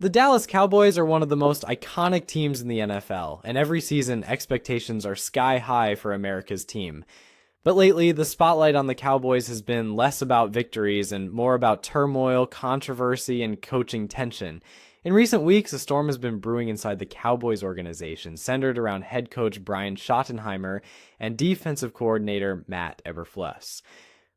The Dallas Cowboys are one of the most iconic teams in the NFL, and every season expectations are sky high for America's team. But lately, the spotlight on the Cowboys has been less about victories and more about turmoil, controversy, and coaching tension. In recent weeks, a storm has been brewing inside the Cowboys organization, centered around head coach Brian Schottenheimer and defensive coordinator Matt Eberflus.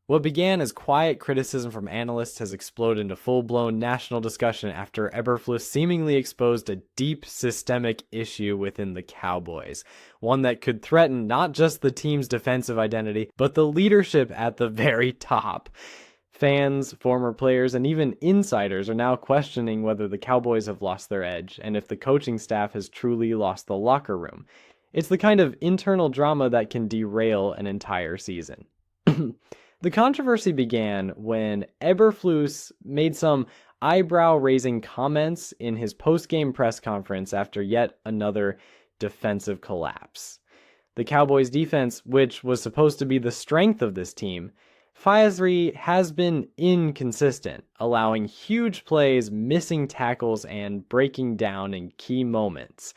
What began as quiet criticism from analysts has exploded into full-blown national discussion after Eberflus seemingly exposed a deep systemic issue within the Cowboys, one that could threaten not just the team's defensive identity, but the leadership at the very top. Fans, former players, and even insiders are now questioning whether the Cowboys have lost their edge and if the coaching staff has truly lost the locker room. It's the kind of internal drama that can derail an entire season. The controversy began when Eberflus made some eyebrow-raising comments in his post-game press conference after yet another defensive collapse. The Cowboys' defense, which was supposed to be the strength of this team, has been inconsistent, allowing huge plays, missing tackles, and breaking down in key moments.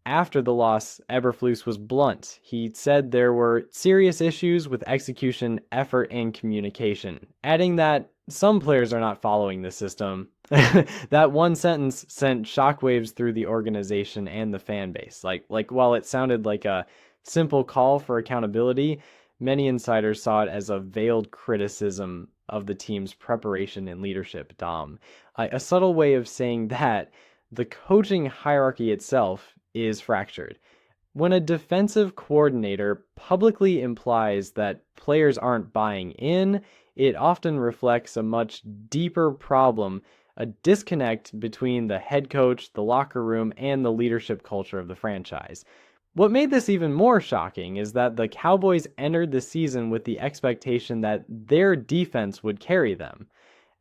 After the loss, Eberflus was blunt. He said there were serious issues with execution, effort, and communication, adding that some players are not following the system. That one sentence sent shockwaves through the organization and the fan base. Like while it sounded like a simple call for accountability, many insiders saw it as a veiled criticism of the team's preparation and leadership, Dom. A subtle way of saying that the coaching hierarchy itself is fractured. When a defensive coordinator publicly implies that players aren't buying in, it often reflects a much deeper problem, a disconnect between the head coach, the locker room, and the leadership culture of the franchise. What made this even more shocking is that the Cowboys entered the season with the expectation that their defense would carry them.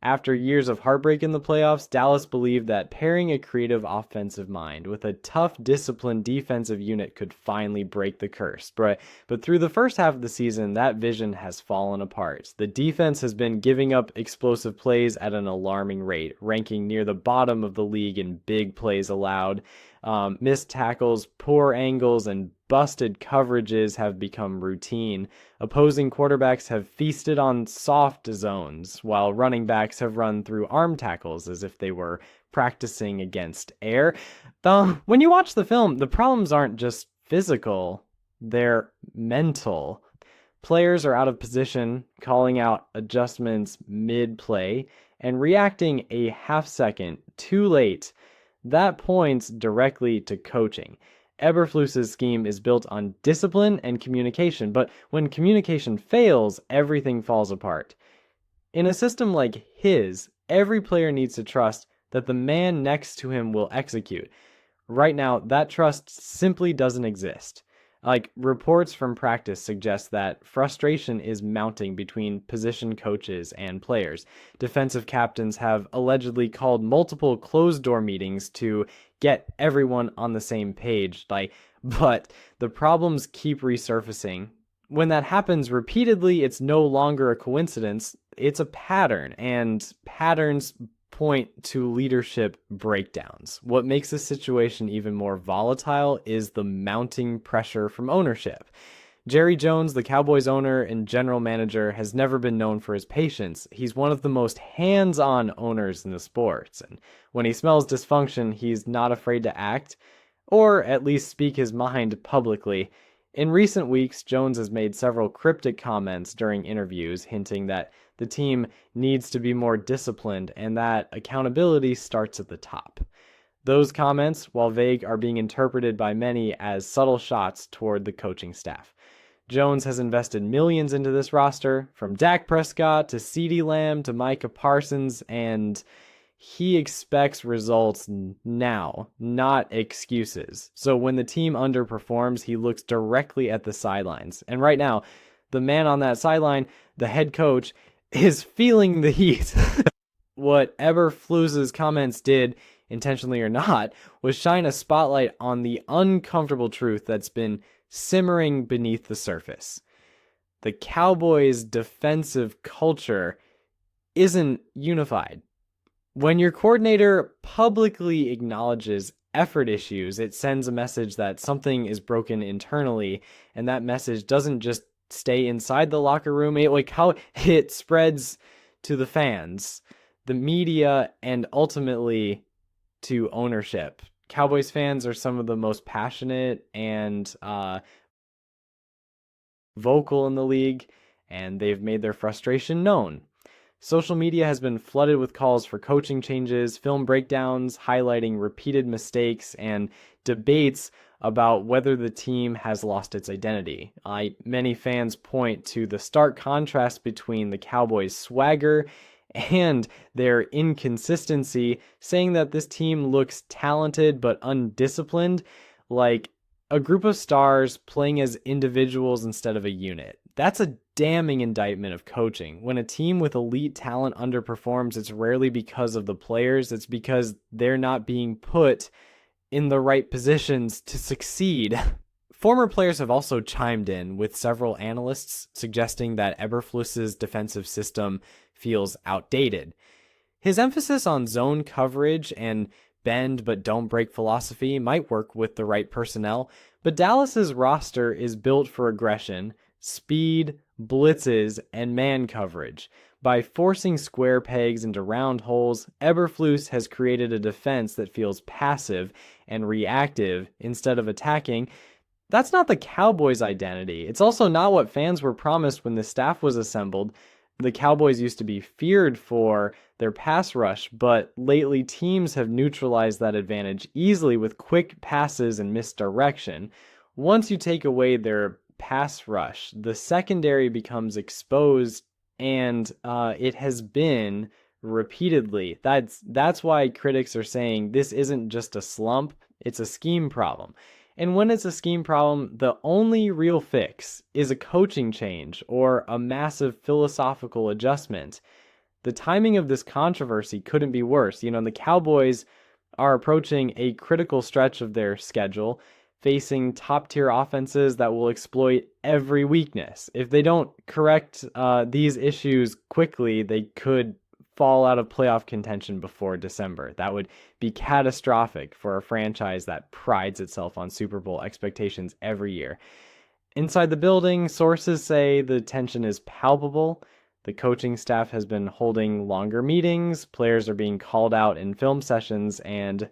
After years of heartbreak in the playoffs, Dallas believed that pairing a creative offensive mind with a tough, disciplined defensive unit could finally break the curse. But through the first half of the season, that vision has fallen apart. The defense has been giving up explosive plays at an alarming rate, ranking near the bottom of the league in big plays allowed. Missed tackles, poor angles, and busted coverages have become routine. Opposing quarterbacks have feasted on soft zones, while running backs have run through arm tackles as if they were practicing against air. When you watch the film, the problems aren't just physical, they're mental. Players are out of position, calling out adjustments mid-play, and reacting a half second too late. That points directly to coaching. Eberflus's scheme is built on discipline and communication, but when communication fails, everything falls apart. In a system like his, every player needs to trust that the man next to him will execute. Right now, that trust simply doesn't exist. Reports from practice suggest that frustration is mounting between position coaches and players. Defensive captains have allegedly called multiple closed-door meetings to get everyone on the same page. But the problems keep resurfacing. When that happens repeatedly, it's no longer a coincidence. It's a pattern, and patterns point to leadership breakdowns. What makes this situation even more volatile is the mounting pressure from ownership. Jerry Jones, the Cowboys owner and general manager, has never been known for his patience. He's one of the most hands-on owners in the sports, and when he smells dysfunction, he's not afraid to act, or at least speak his mind publicly. In recent weeks, Jones has made several cryptic comments during interviews, hinting that the team needs to be more disciplined and that accountability starts at the top. Those comments, while vague, are being interpreted by many as subtle shots toward the coaching staff. Jones has invested millions into this roster, from Dak Prescott to CeeDee Lamb to Micah Parsons, and he expects results now, not excuses. So when the team underperforms, he looks directly at the sidelines. And right now, the man on that sideline, the head coach, is feeling the heat. What Eberflus's comments did, intentionally or not, was shine a spotlight on the uncomfortable truth that's been simmering beneath the surface. The Cowboys' defensive culture isn't unified. When your coordinator publicly acknowledges effort issues, it sends a message that something is broken internally, and that message doesn't just stay inside the locker room. It spreads to the fans, the media, and ultimately to ownership. Cowboys fans are some of the most passionate and vocal in the league, and they've made their frustration known. Social media has been flooded with calls for coaching changes, film breakdowns highlighting repeated mistakes, and debates about whether the team has lost its identity. Many fans point to the stark contrast between the Cowboys' swagger and their inconsistency, saying that this team looks talented but undisciplined, like a group of stars playing as individuals instead of a unit. That's a damning indictment of coaching. When a team with elite talent underperforms, it's rarely because of the players, it's because they're not being put in the right positions to succeed. Former players have also chimed in, with several analysts suggesting that Eberflus's defensive system feels outdated. His emphasis on zone coverage and bend but don't break philosophy might work with the right personnel, but Dallas's roster is built for aggression, speed, blitzes, and man coverage. By forcing square pegs into round holes, Eberflus has created a defense that feels passive and reactive instead of attacking. That's not the Cowboys' identity. It's also not what fans were promised when the staff was assembled. The Cowboys used to be feared for their pass rush, but lately teams have neutralized that advantage easily with quick passes and misdirection. Once you take away their pass rush, the secondary becomes exposed, and it has been repeatedly. That's why critics are saying this isn't just a slump, it's a scheme problem. And when it's a scheme problem, the only real fix is a coaching change or a massive philosophical adjustment. The timing of this controversy couldn't be worse. The Cowboys are approaching a critical stretch of their schedule, facing top-tier offenses that will exploit every weakness. If they don't correct these issues quickly, they could fall out of playoff contention before December. That would be catastrophic for a franchise that prides itself on Super Bowl expectations every year. Inside the building, sources say the tension is palpable. The coaching staff has been holding longer meetings, players are being called out in film sessions, and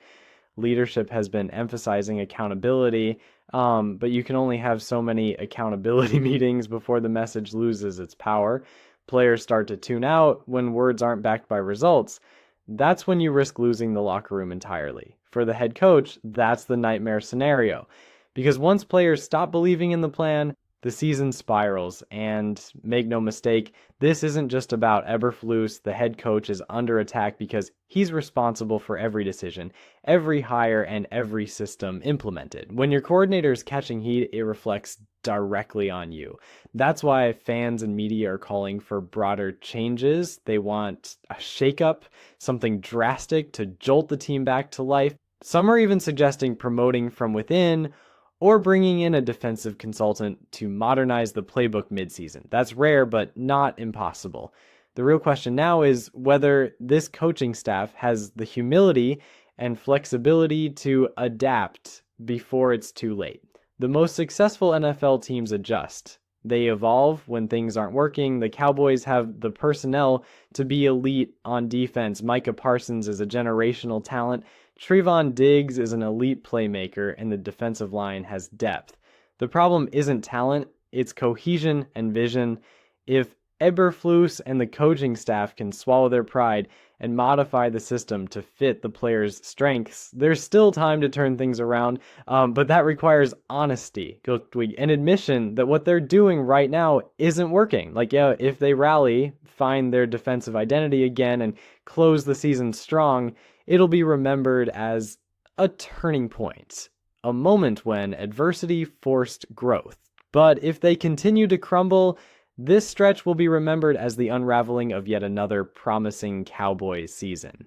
leadership has been emphasizing accountability. But you can only have so many accountability meetings before the message loses its power. Players start to tune out when words aren't backed by results. That's when you risk losing the locker room entirely. For the head coach, that's the nightmare scenario. Because once players stop believing in the plan, the season spirals. And make no mistake, this isn't just about Eberflus. The head coach is under attack because he's responsible for every decision, every hire, and every system implemented. When your coordinator is catching heat, it reflects directly on you. That's why fans and media are calling for broader changes. They want a shakeup, something drastic to jolt the team back to life. Some are even suggesting promoting from within or bringing in a defensive consultant to modernize the playbook midseason. That's rare, but not impossible. The real question now is whether this coaching staff has the humility and flexibility to adapt before it's too late. The most successful NFL teams adjust. They evolve when things aren't working. The Cowboys have the personnel to be elite on defense. Micah Parsons is a generational talent. Trevon Diggs is an elite playmaker, and the defensive line has depth. The problem isn't talent, it's cohesion and vision. If Eberflus and the coaching staff can swallow their pride and modify the system to fit the players' strengths, there's still time to turn things around, but that requires honesty, an admission that what they're doing right now isn't working. If they rally, find their defensive identity again, and close the season strong, it'll be remembered as a turning point, a moment when adversity forced growth. But if they continue to crumble, this stretch will be remembered as the unraveling of yet another promising Cowboys season.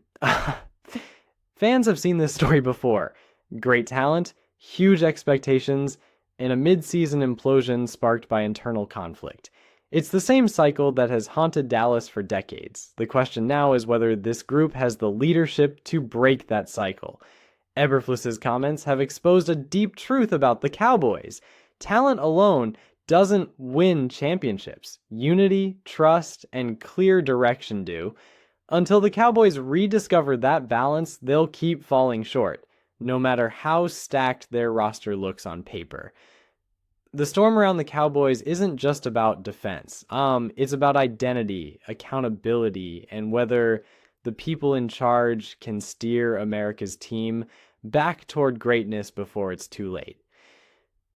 Fans have seen this story before. Great talent, huge expectations, and a mid-season implosion sparked by internal conflict. It's the same cycle that has haunted Dallas for decades. The question now is whether this group has the leadership to break that cycle. Eberflus's comments have exposed a deep truth about the Cowboys. Talent alone doesn't win championships. Unity, trust, and clear direction do. Until the Cowboys rediscover that balance, they'll keep falling short, no matter how stacked their roster looks on paper. The storm around the Cowboys isn't just about defense. It's about identity, accountability, and whether the people in charge can steer America's team back toward greatness before it's too late.